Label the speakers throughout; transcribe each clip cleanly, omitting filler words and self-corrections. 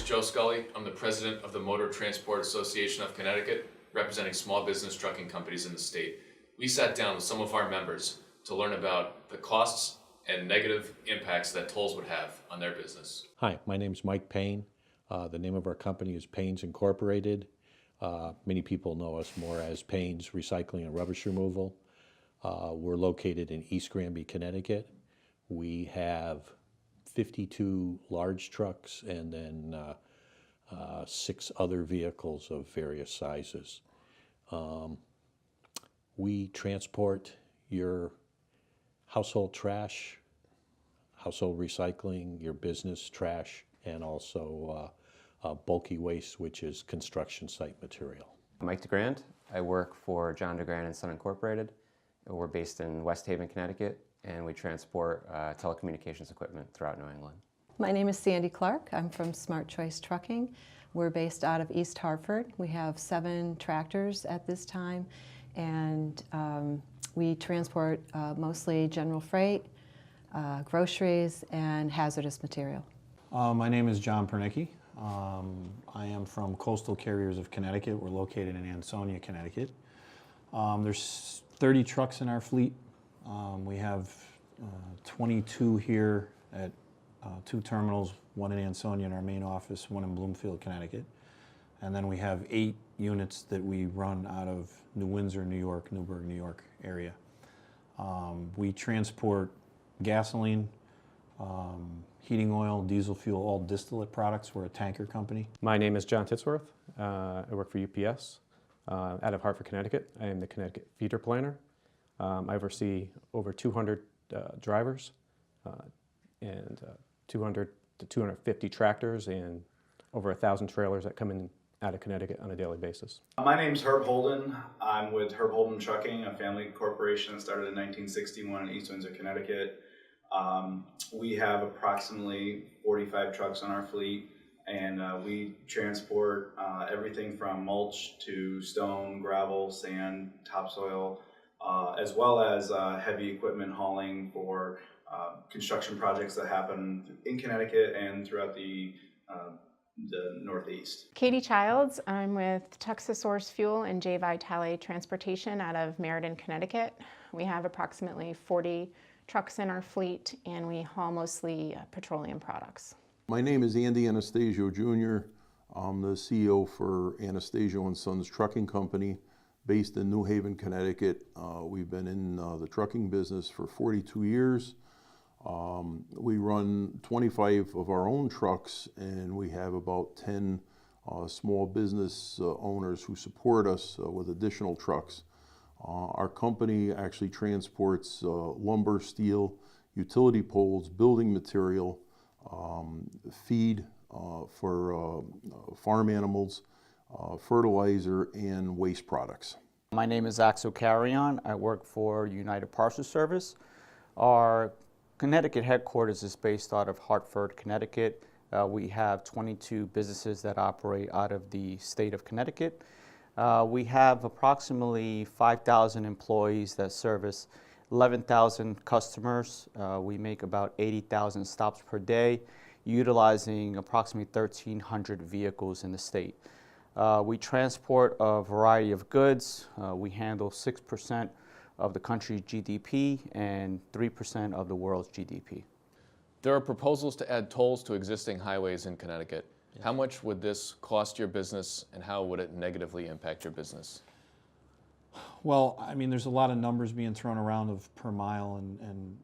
Speaker 1: is Joe Sculley. I'm the president of the Motor Transport Association of Connecticut, representing small business trucking companies in the state. We sat down with some of our members to learn about the costs and negative impacts that tolls would have on their business.
Speaker 2: Hi, my name is Mike Paine. The name of our company is Paine's Incorporated. Many people know us more as Paine's Recycling and Rubbish Removal. We're located in East Granby, Connecticut. We have 52 large trucks and then 6 other vehicles of various sizes. We transport your household trash, household recycling, your business trash, and also bulky waste, which is construction site material.
Speaker 3: I'm Mike DeGrand. I work for John DeGrand and Son Incorporated. We're based in West Haven, Connecticut, and we transport telecommunications equipment throughout New England.
Speaker 4: My name is Sandy Clark. I'm from Smart Choice Trucking. We're based out of East Hartford. We have 7 tractors at this time, and we transport mostly general freight, groceries, and hazardous material.
Speaker 5: My name is John Pruchnicki. I am from Coastal Carriers of Connecticut. We're located in Ansonia, Connecticut. There's 30 trucks in our fleet. We have 22 here at 2 terminals, one in Ansonia in our main office, one in Bloomfield, Connecticut. And then we have 8 units that we run out of New Windsor, New York, Newburgh, New York area. We transport gasoline, heating oil, diesel fuel, all distillate products. We're a tanker company.
Speaker 6: My name is John Titsworth. I work for UPS out of Hartford, Connecticut. I am the Connecticut feeder planner. I oversee over 200 drivers and 200 to 250 tractors and over 1,000 trailers that come in out of Connecticut on a daily basis.
Speaker 7: My name's Herb Holden. I'm with Holdenrucking, a family corporation that started in 1961 in East Windsor, Connecticut. We have approximately 45 trucks on our fleet, and we transport everything from mulch to stone, gravel, sand, topsoil, as well as heavy equipment hauling for construction projects that happen in Connecticut and throughout the Northeast.
Speaker 8: Katie Childs. I'm with Tuxis Source Fuel and Vitali Transportation out of Meriden, Connecticut. We have approximately 40 trucks in our fleet, and we haul mostly petroleum products.
Speaker 9: My name is Anastasio Jr. I'm the CEO for Anastasio and Sons Trucking Company based in New Haven, Connecticut. We've been in the trucking business for 42 years. We run 25 of our own trucks, and we have about 10 small business owners who support us with additional trucks. Our company actually transports lumber, steel, utility poles, building material, feed for farm animals, fertilizer, and waste products.
Speaker 10: My name is Axel Carrion. I work for United Parcel Service. Our Connecticut headquarters is based out of Hartford, Connecticut. We have 22 businesses that operate out of the state of Connecticut. We have approximately 5,000 employees that service 11,000 customers. We make about 80,000 stops per day, utilizing approximately 1,300 vehicles in the state. We transport a variety of goods. We handle 6% of the country's GDP and 3% of the world's GDP.
Speaker 1: There are proposals to add tolls to existing highways in Connecticut. Yes. How much would this cost your business, and how would it negatively impact your business?
Speaker 5: Well, I mean, there's a lot of numbers being thrown around of per mile, and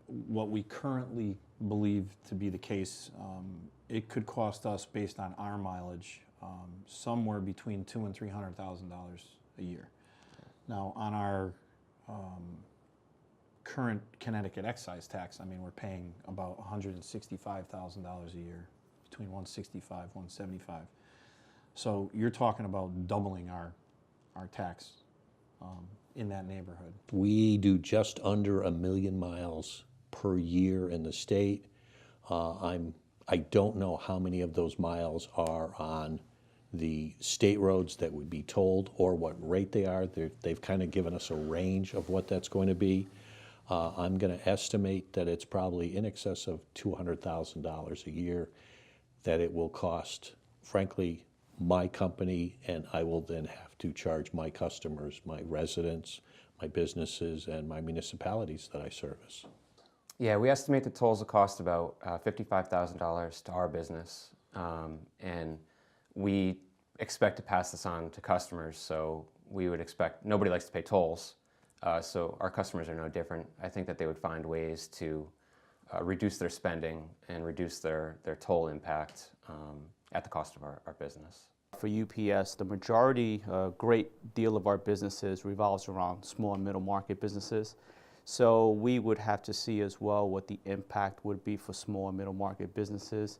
Speaker 5: what we currently believe to be the case, it could cost us, based on our mileage, somewhere between $200,000 and $300,000 a year. Now, on our current Connecticut excise tax, I mean, we're paying about $165,000 a year, between $165,000 and $175,000. So you're talking about doubling our tax in that neighborhood.
Speaker 2: We do just under 1 million miles per year in the state. I don't know how many of those miles are on the state roads that would be tolled or what rate they are. They've kind of given us a range of what that's going to be. I'm going to estimate that it's probably in excess of $200,000 a year. that it will cost, frankly, my company, and I will then have to charge my customers, my residents, my businesses, and my municipalities that I service.
Speaker 3: Yeah, we estimate the tolls will cost about $55,000 to our business, and we expect to pass this on to customers, so we would expect, nobody likes to pay tolls, so our customers are no different. I think that they would find ways to reduce their spending and reduce their toll impact at the cost of our business.
Speaker 10: For UPS, the majority, great deal of our businesses revolves around small and middle market businesses. So we would have to see as well what the impact would be for small and middle market businesses,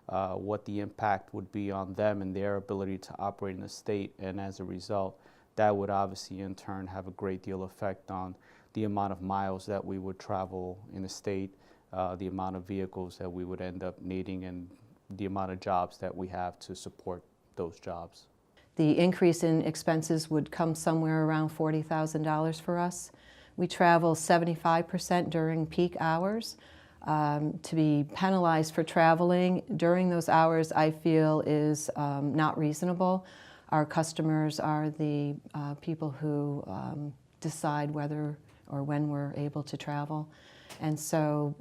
Speaker 10: what the impact would be on them and their ability to operate in the state. And as a result, that would obviously in turn have a great deal of effect on the amount of miles that we would travel in the state, the amount of vehicles that we would end up needing, and the amount of jobs that we have to support those jobs.
Speaker 4: The increase in expenses would come somewhere around $40,000 for us. We travel 75% during peak hours. To be penalized for traveling during those hours, I feel, is not reasonable. Our customers are the people who decide whether or when we're able to travel. And so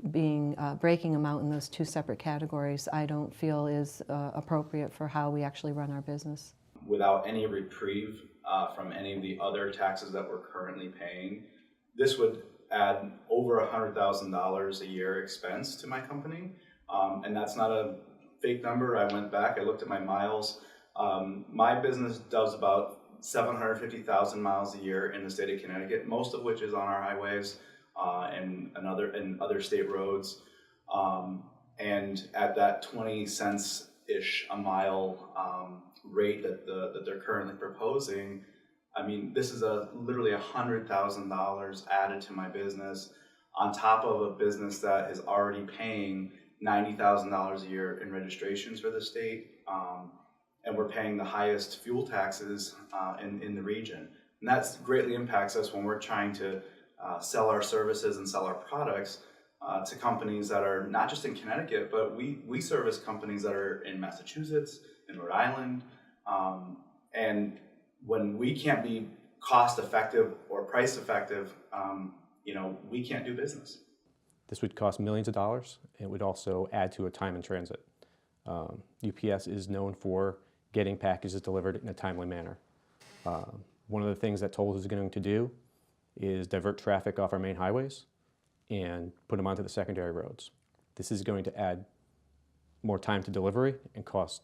Speaker 4: breaking them out in those two separate categories, I don't feel is appropriate for how we actually run our business.
Speaker 7: Without any reprieve from any of the other taxes that we're currently paying, this would add over $100,000 a year expense to my company. And that's not a fake number. I went back, I looked at my miles. My business does about 750,000 miles a year in the state of Connecticut, most of which is on our highways and other state roads. And at that 20 cents-ish a mile rate that they're currently proposing, I mean, this is literally $100,000 added to my business on top of a business that is already paying $90,000 a year in registrations for the state. And we're paying the highest fuel taxes in the region. And that greatly impacts us when we're trying to sell our services and sell our products to companies that are not just in Connecticut, but we service companies that are in Massachusetts, in Rhode Island. And when we can't be cost effective or price effective, we can't do business.
Speaker 6: This would cost millions of dollars. It would also add to a time in transit. UPS is known for getting packages delivered in a timely manner. One of the things that tolls is going to do is divert traffic off our main highways and put them onto the secondary roads. This is going to add more time to delivery and cost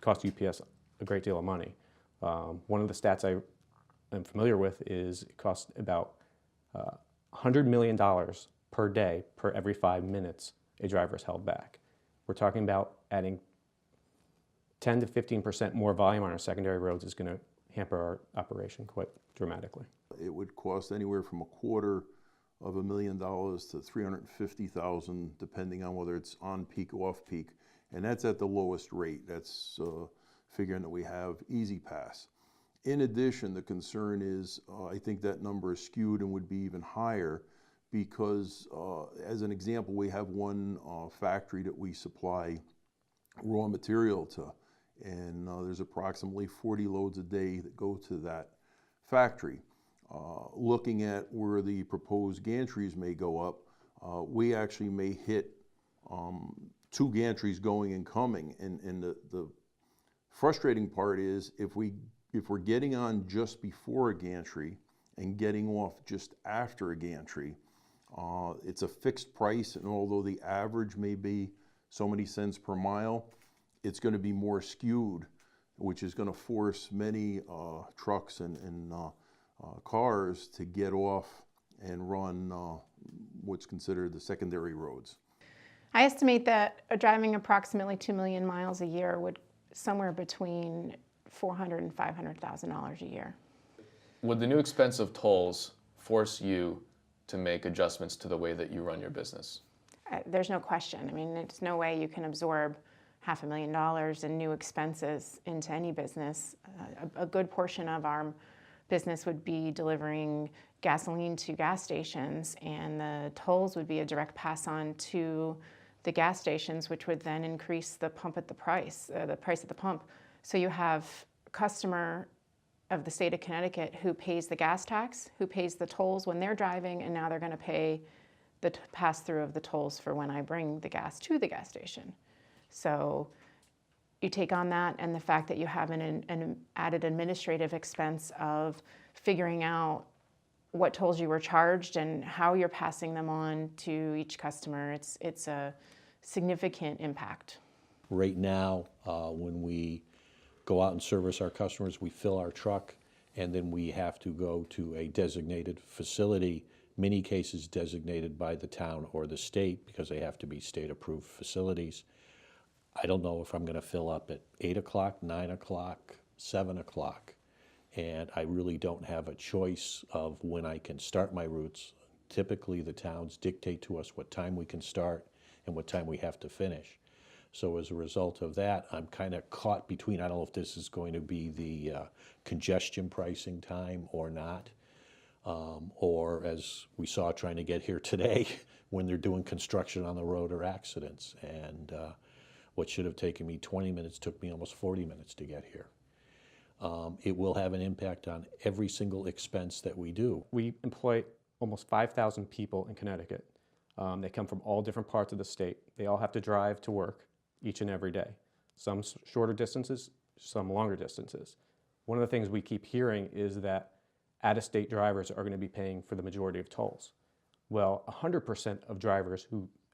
Speaker 6: UPS a great deal of money. One of the stats I am familiar with is it costs about $100 million per day per every 5 minutes a driver is held back. We're talking about adding 10 to 15% more volume on our secondary roads is going to hamper our operation quite dramatically.
Speaker 9: It would cost anywhere from $250,000 to $350,000, depending on whether it's on peak or off peak, and that's at the lowest rate. That's figuring that we have Easy Pass. In addition, the concern is I think that number is skewed and would be even higher because, as an example, we have one factory that we supply raw material to, and there's approximately 40 loads a day that go to that factory. Looking at where the proposed gantries may go up, we actually may hit 2 gantries going and coming, and the frustrating part is if we're getting on just before a gantry and getting off just after a gantry, it's a fixed price, and although the average may be so many cents per mile, it's going to be more skewed, which is going to force many trucks and cars to get off and run what's considered the secondary roads.
Speaker 8: I estimate that driving approximately 2 million miles a year would somewhere between $400,000 and $500,000 a year.
Speaker 1: Would the new expense of tolls force you to make adjustments to the way that you run your business?
Speaker 8: There's no question. I mean, there's no way you can absorb $500,000 in new expenses into any business. A good portion of our business would be delivering gasoline to gas stations, and the tolls would be a direct pass on to the gas stations, which would then increase the price at the pump. So you have a customer of the state of Connecticut who pays the gas tax, who pays the tolls when they're driving, and now they're going to pay the pass-through of the tolls for when I bring the gas to the gas station. So you take on that and the fact that you have an added administrative expense of figuring out what tolls you were charged and how you're passing them on to each customer. It's a significant impact.
Speaker 2: Right now, when we go out and service our customers, we fill our truck, and then we have to go to a designated facility, many cases designated by the town or the state, because they have to be state-approved facilities. I don't know if I'm going to fill up at 8 o'clock, 9 o'clock, 7 o'clock, and I really don't have a choice of when I can start my routes. Typically, the towns dictate to us what time we can start and what time we have to finish. So as a result of that, I'm kind of caught between, I don't know if this is going to be the congestion pricing time or not, or as we saw trying to get here today, when they're doing construction on the road or accidents. And what should have taken me 20 minutes took me almost 40 minutes to get here. It will have an impact on every single expense that we do.
Speaker 6: We employ almost 5,000 people in Connecticut. They come from all different parts of the state. They all have to drive to work each and every day. Some shorter distances, some longer distances. One of the things we keep hearing is that out-of-state drivers are going to be paying for the majority of tolls. Well, 100%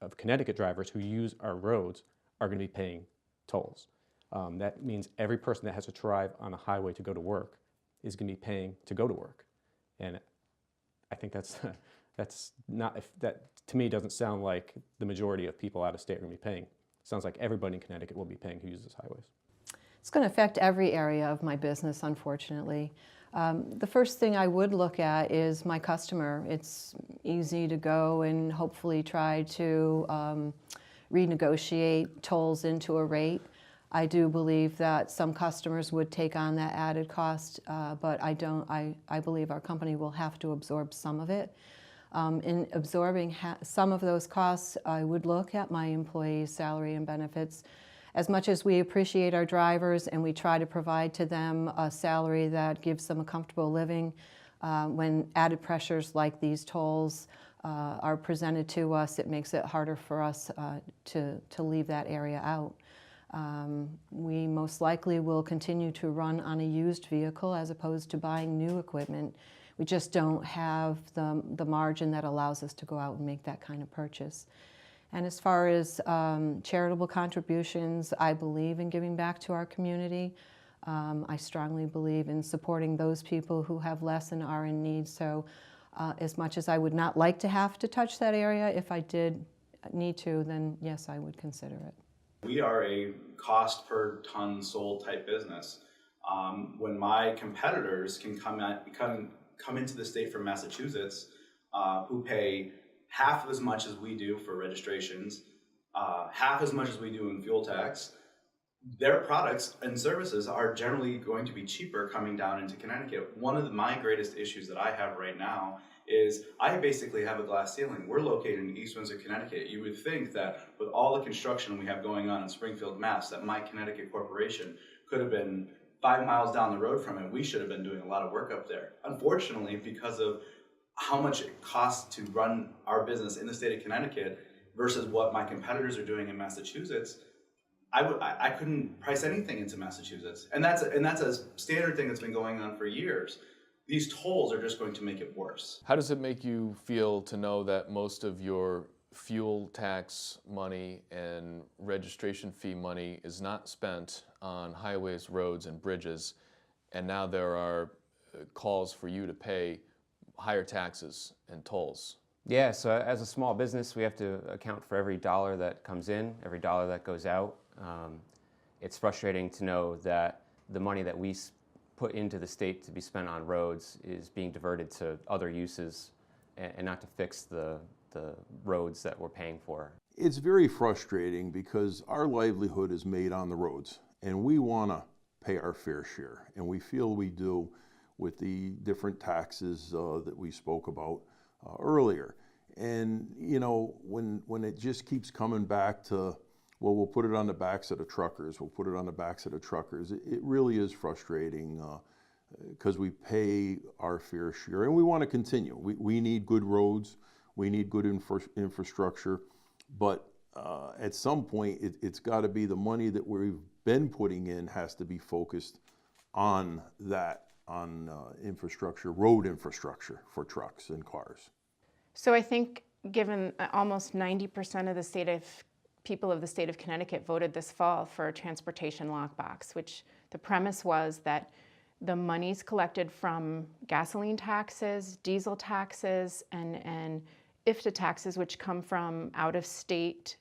Speaker 6: of Connecticut drivers who use our roads are going to be paying tolls. That means every person that has to drive on a highway to go to work is going to be paying to go to work. And I think that to me doesn't sound like the majority of people out of state are going to be paying. It sounds like everybody in Connecticut will be paying who uses highways.
Speaker 4: It's going to affect every area of my business, unfortunately. The first thing I would look at is my customer. It's easy to go and hopefully try to renegotiate tolls into a rate. I do believe that some customers would take on that added cost, but I believe our company will have to absorb some of it. In absorbing some of those costs, I would look at my employees' salary and benefits. As much as we appreciate our drivers and we try to provide to them a salary that gives them a comfortable living, when added pressures like these tolls are presented to us, it makes it harder for us to leave that area out. We most likely will continue to run on a used vehicle as opposed to buying new equipment. We just don't have the margin that allows us to go out and make that kind of purchase. And as far as charitable contributions, I believe in giving back to our community. I strongly believe in supporting those people who have less and are in need. So as much as I would not like to have to touch that area, if I did need to, then yes, I would consider it.
Speaker 7: We are a cost per ton sold type business. When my competitors can come into the state from Massachusetts, who pay half as much as we do for registrations, half as much as we do in fuel tax, their products and services are generally going to be cheaper coming down into Connecticut. One of my greatest issues that I have right now is I basically have a glass ceiling. We're located in East Windsor, Connecticut. You would think that with all the construction we have going on in Springfield, Mass, that my Connecticut corporation could have been 5 miles down the road from it. We should have been doing a lot of work up there. Unfortunately, because of how much it costs to run our business in the state of Connecticut versus what my competitors are doing in Massachusetts, I couldn't price anything into Massachusetts. And that's a standard thing that's been going on for years. These tolls are just going to make it worse.
Speaker 1: How does it make you feel to know that most of your fuel tax money and registration fee money is not spent on highways, roads, and bridges, and now there are calls for you to pay higher taxes and tolls?
Speaker 3: Yeah, so as a small business, we have to account for every dollar that comes in, every dollar that goes out. It's frustrating to know that the money that we put into the state to be spent on roads is being diverted to other uses and not to fix the roads that we're paying for.
Speaker 9: It's very frustrating because our livelihood is made on the roads, and we want to pay our fair share, and we feel we do with the different taxes that we spoke about earlier. And, you know, when it just keeps coming back to, well, we'll put it on the backs of the truckers, we'll put it on the backs of the truckers, it really is frustrating because we pay our fair share and we want to continue. We need good roads, we need good infrastructure, but at some point it's got to be the money that we've been putting in has to be focused on that, on infrastructure, road infrastructure for trucks and cars.
Speaker 8: So I think given almost 90% of the people of the state of Connecticut voted this fall for a transportation lockbox, which the premise was that the monies collected from gasoline taxes, diesel taxes, and IFTA taxes, which come from out-of-state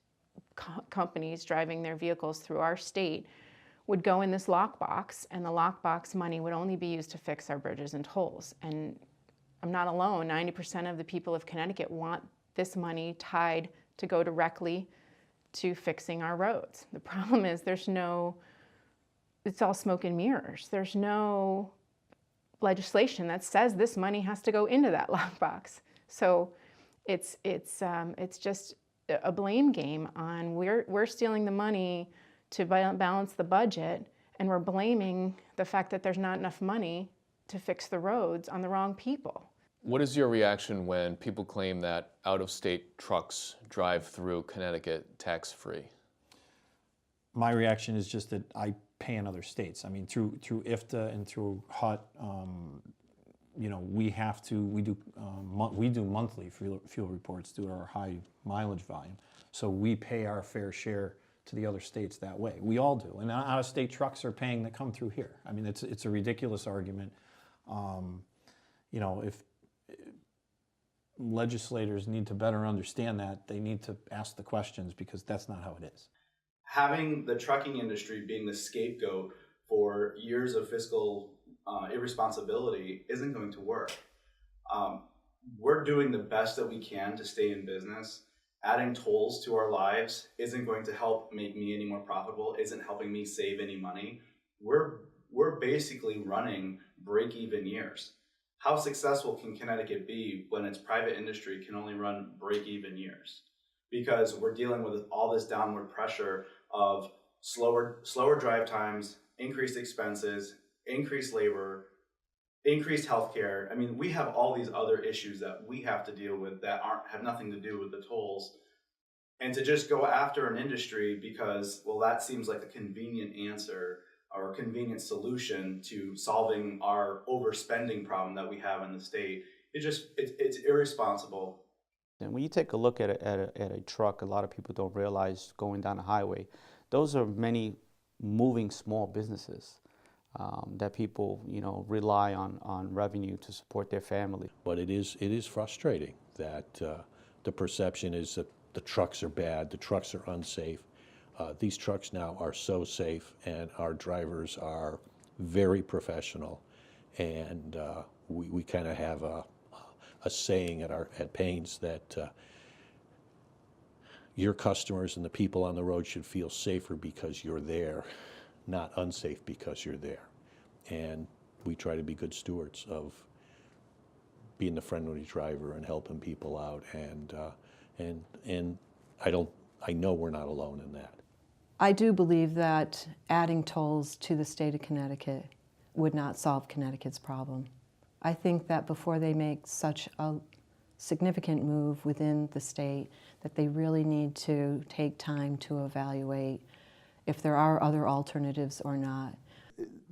Speaker 8: companies driving their vehicles through our state, would go in this lockbox, and the lockbox money would only be used to fix our bridges and tolls. And I'm not alone. 90% of the people of Connecticut want this money tied to go directly to fixing our roads. The problem is it's all smoke and mirrors. There's no legislation that says this money has to go into that lockbox. So it's just a blame game on we're stealing the money to balance the budget, and we're blaming the fact that there's not enough money to fix the roads on the wrong people.
Speaker 1: What is your reaction when people claim that out-of-state trucks drive through Connecticut tax-free?
Speaker 5: My reaction is just that I pay in other states. I mean, through IFTA and through HUT, you know, we do monthly fuel reports due to our high mileage volume. So we pay our fair share to the other states that way. We all do. And out-of-state trucks are paying that come through here. I mean, it's a ridiculous argument. You know, if legislators need to better understand that, they need to ask the questions, because that's not how it is.
Speaker 7: Having the trucking industry being the scapegoat for years of fiscal irresponsibility isn't going to work. We're doing the best that we can to stay in business. Adding tolls to our lives isn't going to help make me any more profitable, isn't helping me save any money. We're basically running break-even years. How successful can Connecticut be when its private industry can only run break-even years? Because we're dealing with all this downward pressure of slower drive times, increased expenses, increased labor, increased healthcare. I mean, we have all these other issues that we have to deal with that have nothing to do with the tolls. And to just go after an industry because, well, that seems like a convenient answer or a convenient solution to solving our overspending problem that we have in the state, it's irresponsible.
Speaker 10: And when you take a look at a truck, a lot of people don't realize going down a highway, those are many moving small businesses that people, you know, rely on revenue to support their family.
Speaker 2: But it is frustrating that the perception is that the trucks are bad, the trucks are unsafe. These trucks now are so safe, and our drivers are very professional, and we kind of have a saying at Paine's that your customers and the people on the road should feel safer because you're there, not unsafe because you're there. And we try to be good stewards of being the friendly driver and helping people out, and I know we're not alone in that.
Speaker 4: I do believe that adding tolls to the state of Connecticut would not solve Connecticut's problem. I think that before they make such a significant move within the state, that they really need to take time to evaluate if there are other alternatives or not.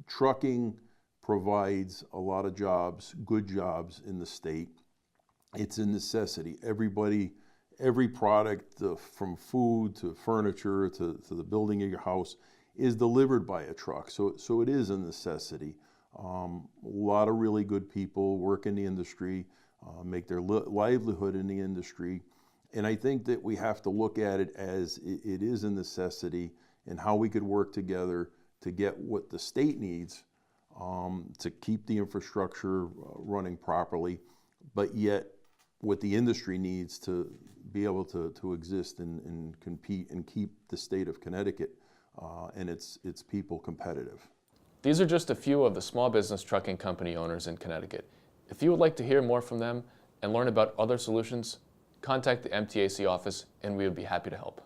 Speaker 9: Trucking provides a lot of jobs, good jobs in the state. It's a necessity. Every product, from food to furniture to the building of your house, is delivered by a truck. So it is a necessity. A lot of really good people work in the industry, make their livelihood in the industry. And I think that we have to look at it as it is a necessity, and how we could work together to get what the state needs to keep the infrastructure running properly, but yet what the industry needs to be able to exist and compete and keep the state of Connecticut and its people competitive.
Speaker 1: These are just a few of the small business trucking company owners in Connecticut. If you would like to hear more from them and learn about other solutions, contact the MTAC office and we would be happy to help.